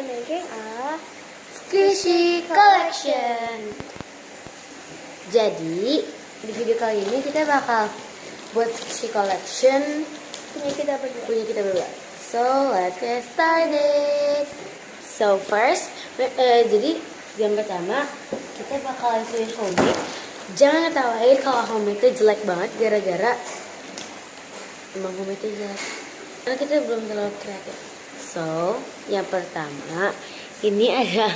making a squishy collection. Jadi di video kali ini kita bakal buat squishy collection Punya kita berdua. So let's get started. So first, jadi yang pertama kita bakal isi homemade. Jangan ketawain kalau homemade itu jelek banget gara-gara emang homemade itu jelek. Karena kita belum terlalu kreatif. So yang pertama ini ada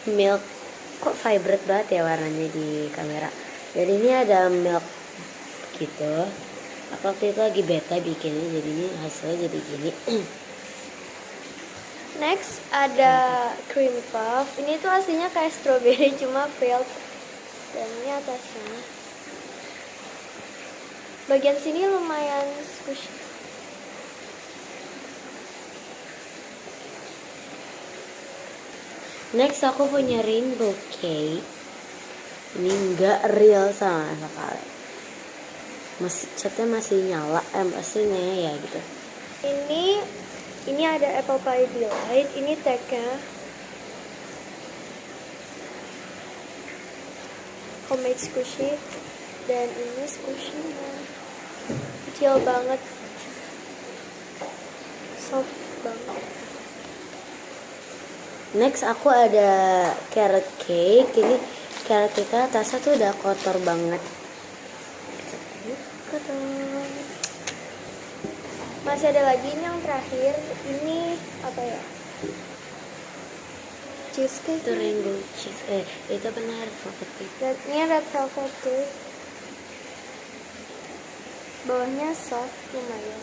milk. Kok vibrate banget ya warnanya di kamera. Jadi ini ada milk gitu. Aku waktu itu lagi beta bikinnya, jadi ini hasilnya jadi gini. Next ada cream puff. Ini tuh aslinya kayak strawberry cuma filled. Dan ini atasnya. Bagian sini lumayan squishy. Next aku punya rainbow cake. Ini enggak real sama sekali. Catnya masih nyala, pastinya ya gitu. Ini ada apple pie delight. Ini tagnya homemade squishy. Dan ini squishy-nya kecil banget, soft banget. Next aku ada carrot cake. Ini carrot cake atasnya tuh udah kotor banget. Masih ada lagi ini yang terakhir. Ini apa ya? Cheesecake. Itu rainbow cheese. Itu benar velvet cake. Ini red velvet cake. Bawahnya soft lumayan.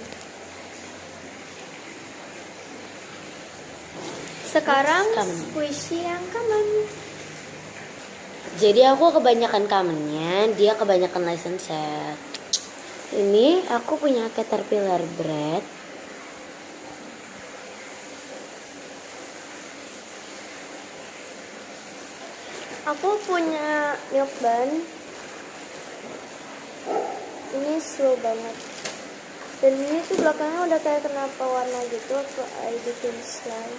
Sekarang squishy yang common. Jadi aku kebanyakan kamennya, dia kebanyakan license set. Ini aku punya caterpillar bread. Aku punya milk bun. Ini slow banget. Dan ini tuh belakangnya udah kayak kenapa warna gitu. Aku bikin slime.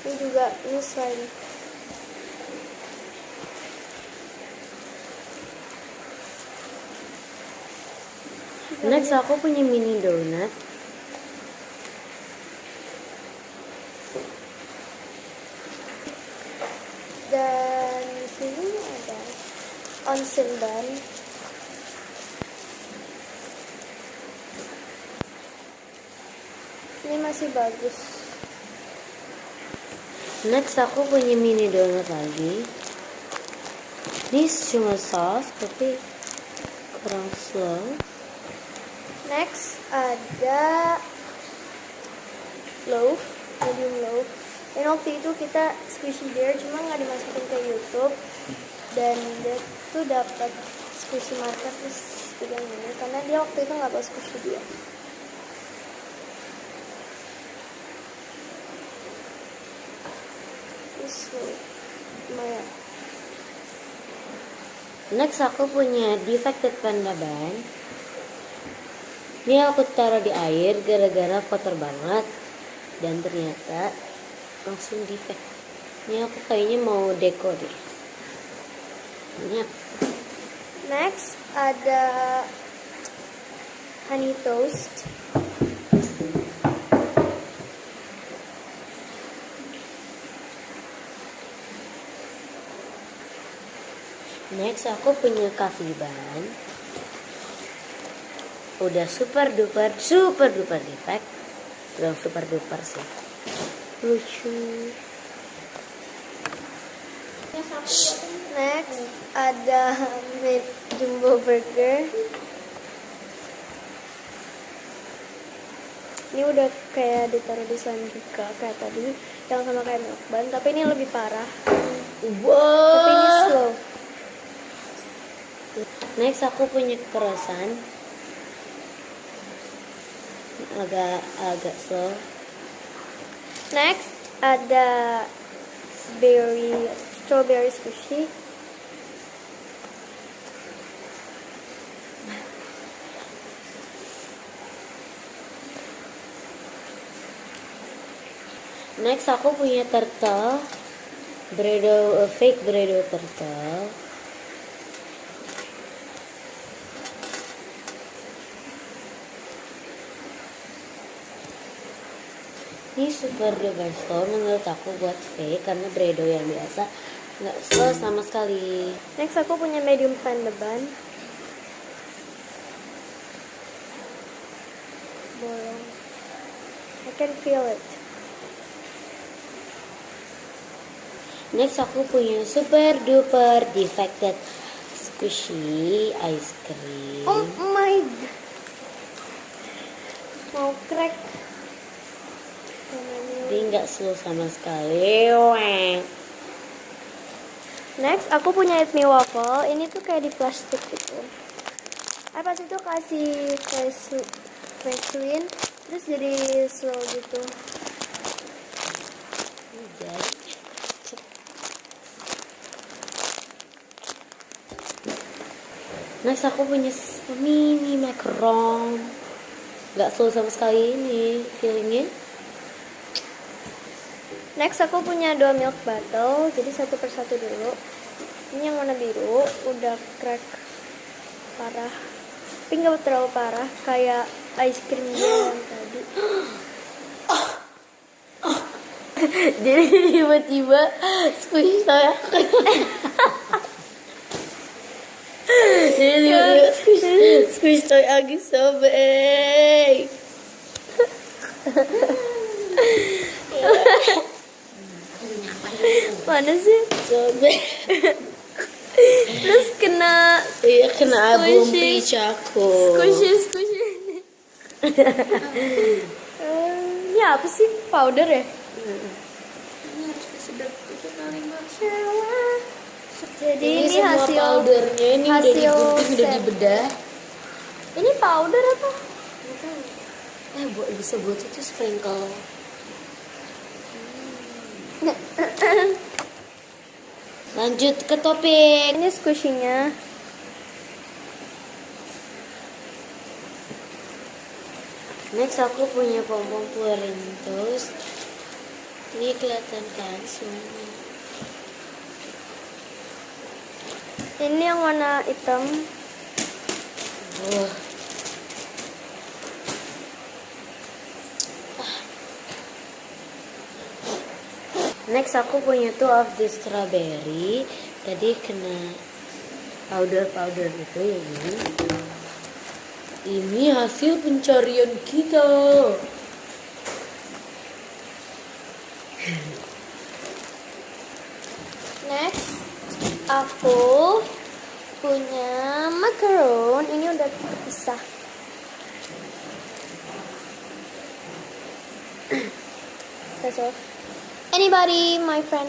Ini juga ini slime. Next aku punya mini donut. Dan di sini ada onsen bun. Ini masih bagus. Next aku punya mini donut lagi. Ini cuma soft tapi kurang slow. Next ada loaf, medium loaf. Dan waktu itu kita squishy bear cuma nggak dimasukin ke YouTube. Dan dia tuh dapat squishy marker terus pegang ini karena dia waktu itu nggak bawa squishy bear. Lumayan. Next aku punya defected panda ban. Ini aku taruh di air gara-gara kotor banget dan ternyata langsung defect. Ini aku kayaknya mau deko deh. Ini Next ada honey toast. Next aku punya coffee ban. Udah super duper defect. Belum super duper sih. Lucu. Next ada jumbo burger. Ini udah kayak ditaruh di slime juga kayak tadi, yang sama kayak milk bun, tapi ini lebih parah. Wow. Tapi ini slow. Next aku punya croissant. Agak slow. Next ada strawberry squishy. Next aku punya turtle, fake Bredo turtle. Ini super duper slow menurut aku buat fake, karena Bredo yang biasa nggak slow sama sekali. Next aku punya medium panda ban. Bolong. I can feel it. Next aku punya super duper defected squishy ice cream. Oh my god. Mau crack. Dia nggak slow sama sekali. Weng. Next aku punya Eat Me Waffle. Ini tuh kayak di plastik gitu. Pas itu kasih Vaseline, terus jadi slow gitu. Next aku punya mini macaron. Nggak slow sama sekali ini feelingnya. Next aku punya 2 milk bottle, jadi satu persatu dulu. Ini yang warna biru, udah crack parah. Tapi nggak terlalu parah, kayak ice cream dia yang tadi. Jadi tiba-tiba squish saya. Jadi tiba-tiba squish toy lagi sobek. Mana sih? Sobek. Terus kena Iya kena album Squishy. peach aku. squishy. Ini apa sih? Powder ya? Jadi ini semua hasil powdernya ini udah hasil digunting, udah set. dibedah. Ini powder apa? Bisa buat itu sprinkle. Lanjut ke topik. Ini squishy-nya. Next aku punya pompom Purintos. Ini kelihatan kan semuanya. Ini yang warna hitam. Wah. Next aku punya two of the strawberry. Tadi kena powder itu ya ini. Ini hasil pencarian kita. Next, aku punya macaron. Ini udah terpisah. That's all. Anybody, my friend?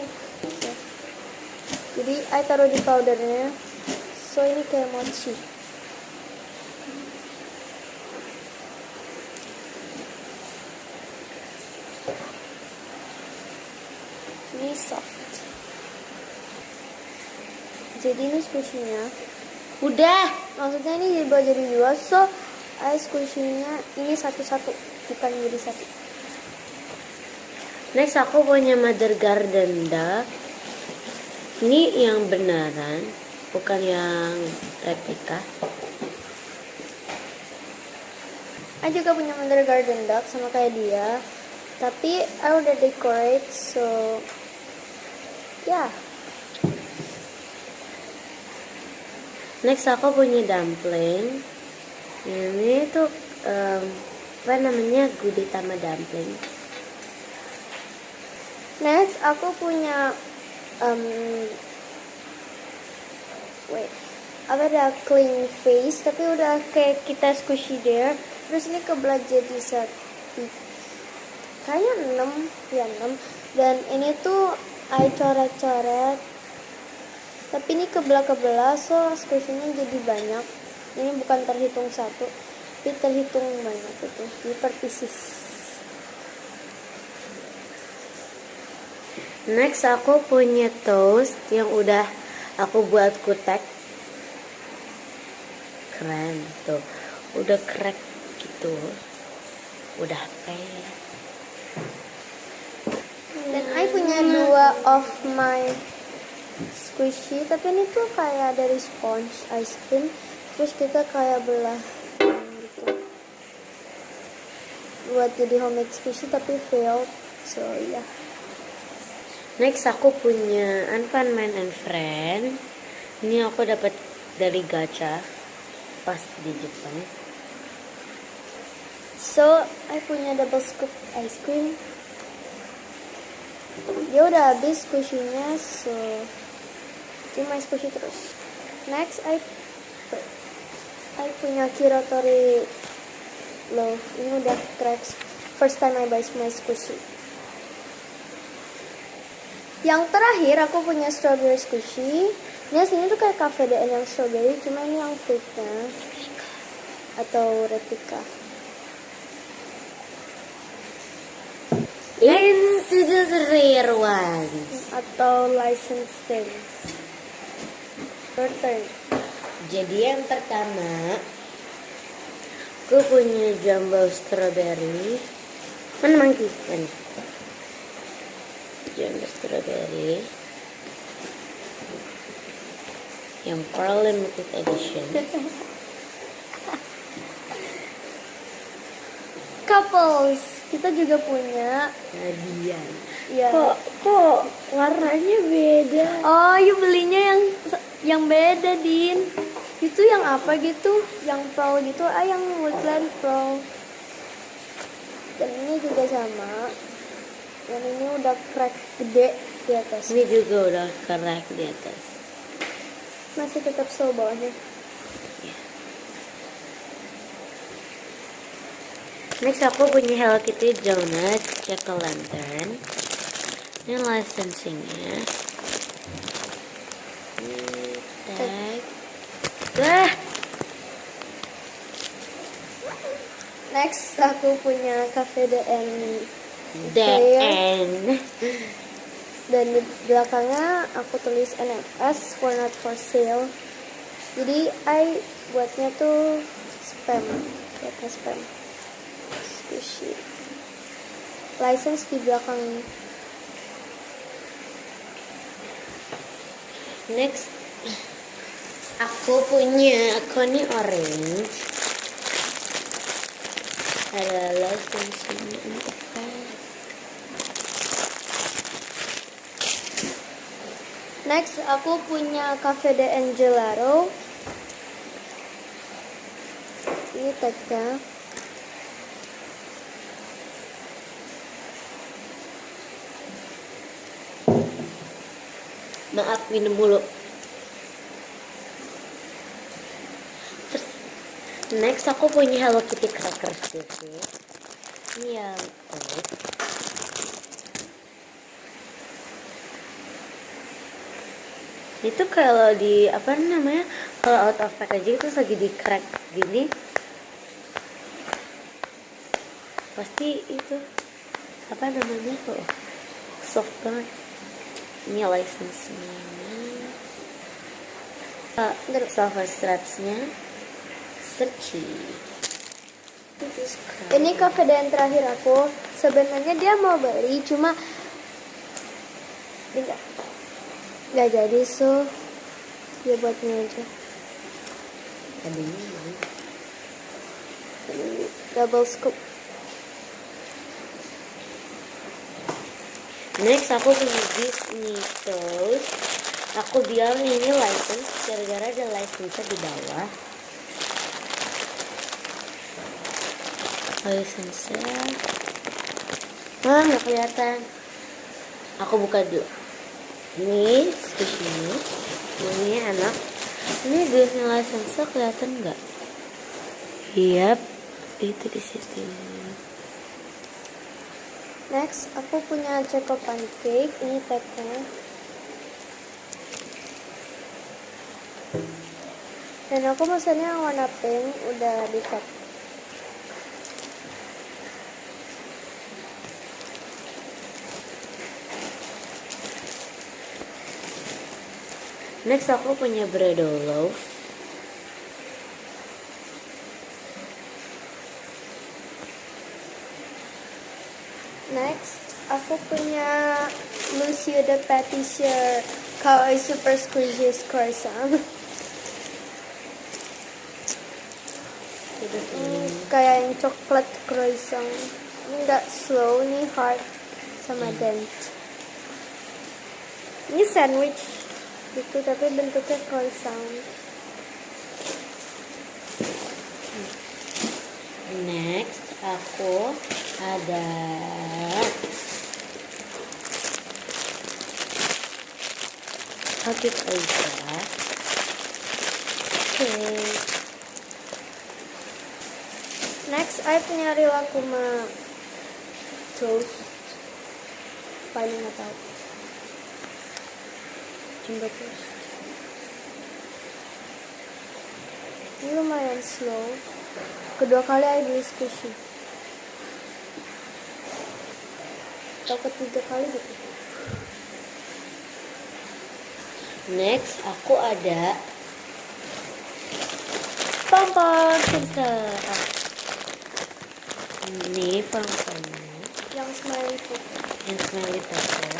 Jadi, I taruh di powdernya. So, ini kayak mochi. Ini soft. Jadi ini squishy-nya. Udah. Maksudnya ini dibuat jadi dua. So, squishy-nya ini satu-satu, bukan jadi satu. Next aku punya Mother Garden Duck. Ini yang beneran, bukan yang replika. I juga punya Mother Garden Duck sama kayak dia. Tapi I udah decorate, so yeah. Next aku punya dumpling. Ini tuh apa namanya, Gudetama dumpling. Next aku punya ada clean face, tapi udah kayak kita squishy there. Terus ini kebelah jadi satu, kayaknya 6. Dan ini tuh I coret-coret, tapi ini kebelah-kebelah, so squishy-nya jadi banyak. Ini bukan terhitung satu, tapi terhitung banyak itu, di per pieces. Next aku punya toast yang udah aku buat kutek. Keren tuh, udah crack gitu, udah kayak. Dan I punya dua of my squishy, tapi ini tuh kayak dari sponge ice cream. Terus kita kayak belah gitu buat jadi homemade squishy tapi failed. So ya. Next aku punya Unfun Man and Friend. Ini aku dapat dari gacha pas di Jepang. So I punya double scoop ice cream. Dia udah habis squishy-nya, so ini main squishy terus. Next I punya Kiratori Love. Ini udah cracks. First time I buy my squishy. Yang terakhir aku punya strawberry squishy. Ini aslinya tuh kayak Cafe DN yang strawberry, cuma ini yang fruitnya atau replika. Into the rare ones. Atau license thing. Your turn. Jadi yang pertama, aku punya jumbo strawberry. Mana mangki? Mana? Jumbo strawberry. Yang Pearl Limited Edition. Couples. Kita juga punya. Hadiah. Ya. Kok warnanya beda? Oh, you belinya yang beda, Din. Itu yang apa gitu? Yang pearl gitu. Yang woodland pearl. Dan ini juga sama. Dan ini udah crack gede di atas. Ini juga udah kerak di atas. Masih tetap slow bawahnya. Next aku punya Hello Kitty Donut Jack-o'-lantern. Ini licensingnya. Tag. Next aku punya Cafe DN. DN. Dan di belakangnya aku tulis NFS for not for sale. Jadi I buatnya tuh spam. Buatnya spam. Squishy. License di belakang. Next aku punya Coney Orange. Ada licensingnya untuk Next aku punya Cafe de Angelaro. Ini tagnya. Maaf, minum mulu. Next aku punya Hello Kitty crackers gitu. Ini yang oat. Itu kalau di apa namanya, kalau out of packaging terus lagi di crack gini, pasti itu apa namanya tuh soft banget. Ini license-nya. Silver straps-nya. Searchy. Ini Cafe de terakhir aku. Sebenarnya dia mau beli, cuma nggak jadi, so dia buatnya aja. Tadinya Double scoop. Next aku punya Disney Toast. Aku bilang ini license gara-gara ada license di bawah. License nggak kelihatan. Aku buka dulu. Ini squishy. Ini enak. Ini Disney license kelihatan nggak? Yap, itu di situ. Next, aku punya Choco Pancake. Ini tagnya. Dan aku pesannya yang warna pink, udah di tag. Next aku punya Bredo Loaf. Next, aku punya Monsieur de Patissier Kawaii Super Squishy Croissant. Kayak yang coklat croissant. Ini nggak slow, ini hard sama dense. Ini sandwich gitu tapi bentuknya croissant. Next, aku ada cupcake aja. Oke. Next, I punya Rilakkuma toast. Paling nggak tahu. Jumbo toast. Ini lumayan slow. Kedua kali I beli squishy. Atau ketiga kali gitu. Next, aku ada Pompon Sister. Ini pomponnya Yang smiley food. yang smiley pepper.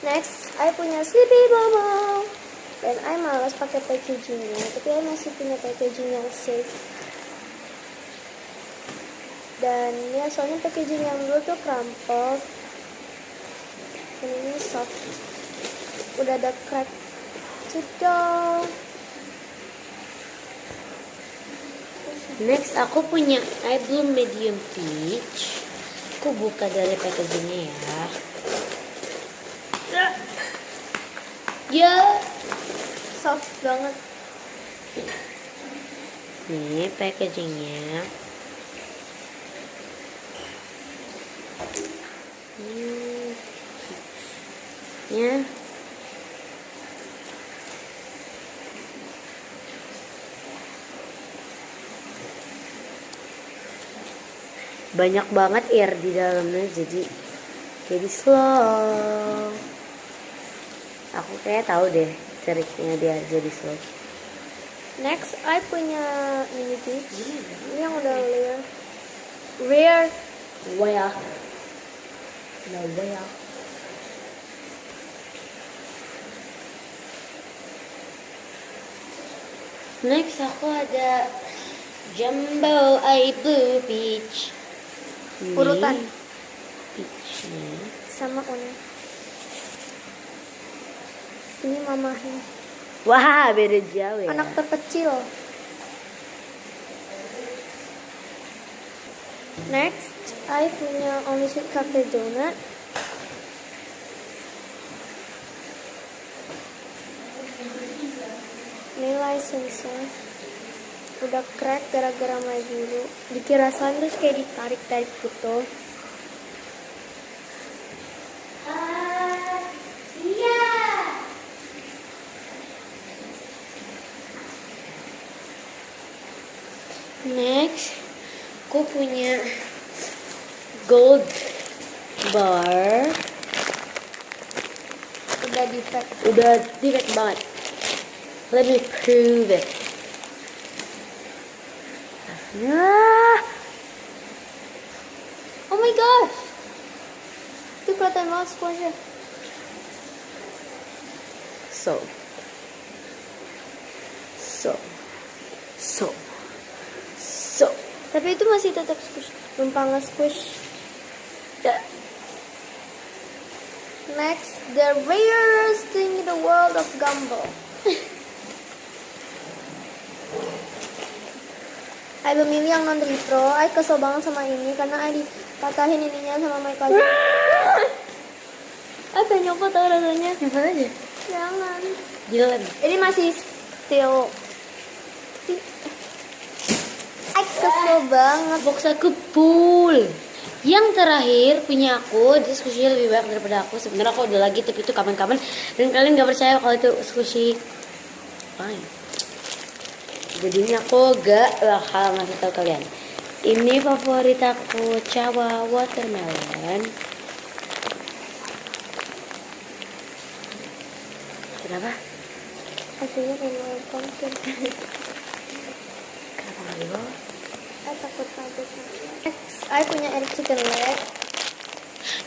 Next, I punya Sleepy Bobo. Dan I malas pakai packagingnya, tapi I masih punya packaging yang safe. Dan ya soalnya packaging yang dulu tuh krampot. Dan ini soft. Udah ada crack. Cedong. Next, aku punya I Bloom Medium Peach. Aku buka dari packagingnya ya. Ya, Soft banget. nih packagingnya. Ya. Banyak banget air di dalamnya, jadi slow. Aku kayak tahu deh triknya dia jadi slow. Next, I punya mini peach. Ini yang udah rare. Waya. Nah, waya. Next aku ada Jumbo I Blue Peach. Ini Urutan peachnya. sama Una. Ini mamahnya. Wah, beda jauh ya. Anak terkecil. Next, I punya Only Sweet Cafe Donut. Ini license-nya. Udah crack gara-gara main dulu. Dikira terus kayak ditarik-tarik gitu. Iya. Next, aku punya gold bar. Udah defect. Udah direct banget. Let me prove it. Nah, Oh my gosh. Itu kelihatan banget sponge-nya. so, Tapi itu masih tetap squish. Numpang nge-squish. Next, the rarest thing in the world of gumball. I memilih yang non repro. I kesel banget sama ini karena I dipatahin ininya sama my cousin. I pengen nyoba tau rasanya. Nyoba aja. Jangan. Jalan. Ini masih still. I kesel banget. Box aku full. Yang terakhir punya aku, dia squishy lebih banyak daripada aku. Sebenarnya aku udah lagi, tapi itu kapan-kapan. Dan kalian gak percaya kalau itu squishy. Fine. Jadinya aku gak bakal ngasih tahu kalian. Ini favorit aku, Cawa Watermelon. Kenapa? Akhirnya pengen konten. Kenapa nggak dibawa? I takut kaget. Next, I punya air chicken leg.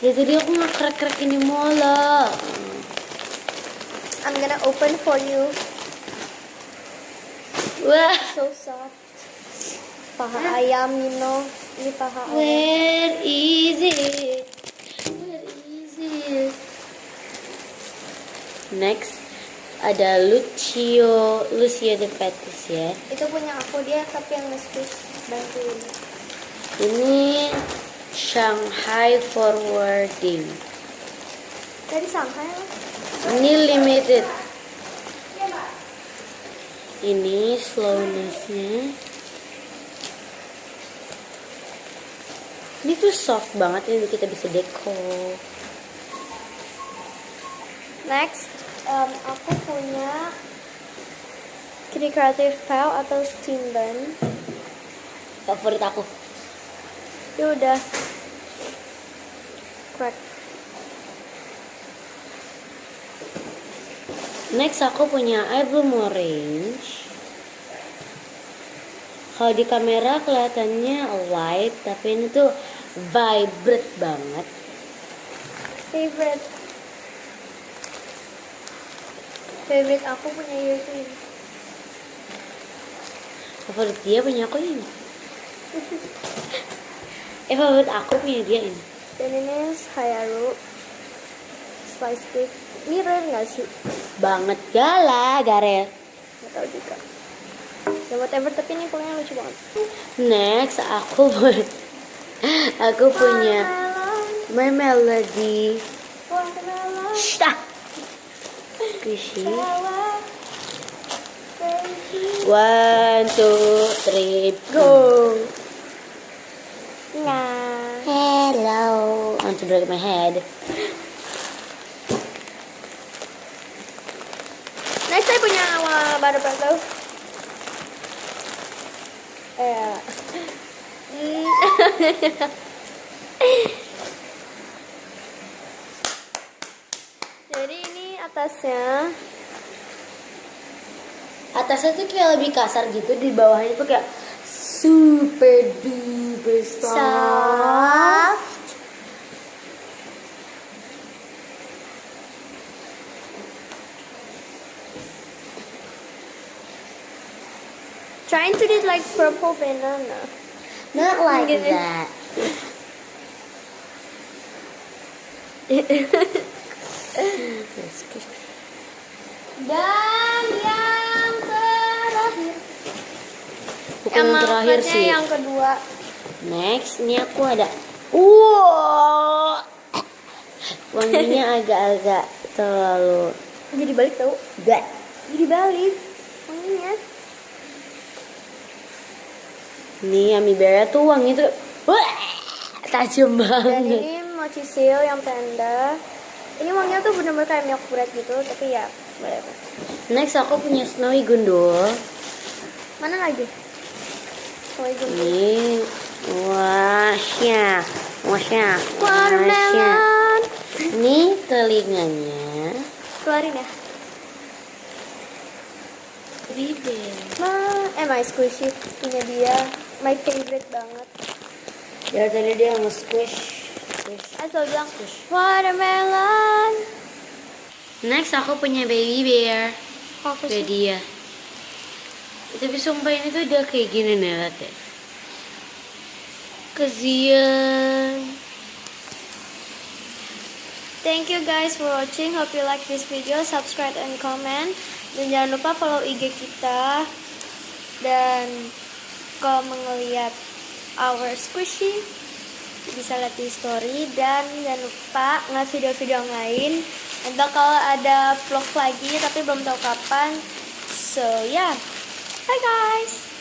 Ya tadi aku ngekrek-krek ini mulu. I'm gonna open for you. Wah, So soft. Paha ayam, you know. Ini paha ayam. where is it? Where is it? Next ada Lucio de Petis ya. Itu punya aku, dia tapi yang nge-squish bantuin. Ini Shanghai Forwarding. Dari Shanghai loh. Ini limited. Ini slownessnya. Ini tuh soft banget, ini kita bisa deco. Next, aku punya Kitty Creative Pal atau Steam Bun. Favorit aku. Ya udah. Crack. Next aku punya I Bloom Orange. Kalau di kamera kelihatannya light, tapi ini tuh vibrant banget. Favorite aku punya yaitu ini. Favorit dia punya aku ini. Favorit aku punya dia ini. Dan ini Hayaru Spice Cake. Ini rare nggak sih? Banget gala, Garel. Nggak tahu juga. Ya whatever, tapi ini pokoknya lucu banget. Next aku punya My Melody. Watermelon. Shh. Squishy. Watermelon. 1, 2, 3, Go. Nah. Hello. I want to break my head. Next saya punya baru baru. Jadi ini atasnya Atasnya tuh kayak lebih kasar gitu, di bawahnya tuh kayak super duper soft. soft. Trying to do like purple banana. Not like Gitu. that. Dan yang terakhir. Bukan yang terakhir makannya sih. yang kedua. Next, ini aku ada. Wow. Wanginya agak-agak terlalu Jadi balik tau. bad. Jadi balik. Wanginya. Nih, Yummy Bear tuh wangi tuh wah, tajam Dan banget. ini mochi seal yang panda. Ini wanginya tuh bener-bener kayak milk bread gitu, tapi ya whatever. Next, aku punya Snowy Gundul. Mana lagi? Oh, itu. Ini wasnya. Watermelon. Ini telinganya. Keluarin ya. My squishy punya dia. My favorite banget. Ya tadi dia nge-squish. Saya selalu bilang watermelon. Next, aku punya Baby Bear. Aku Kayak sih. dia. Tapi sumpah ini tuh udah kayak gini nih, lihat deh. Kasian. Thank you guys for watching. Hope you like this video. Subscribe and comment. Dan jangan lupa follow IG kita. Dan kalau mau ngeliat our squishy, bisa lihat di story. Dan jangan lupa ngeliat video-video yang lain. Dan bakal ada vlog lagi, tapi belum tahu kapan. So yeah, bye guys.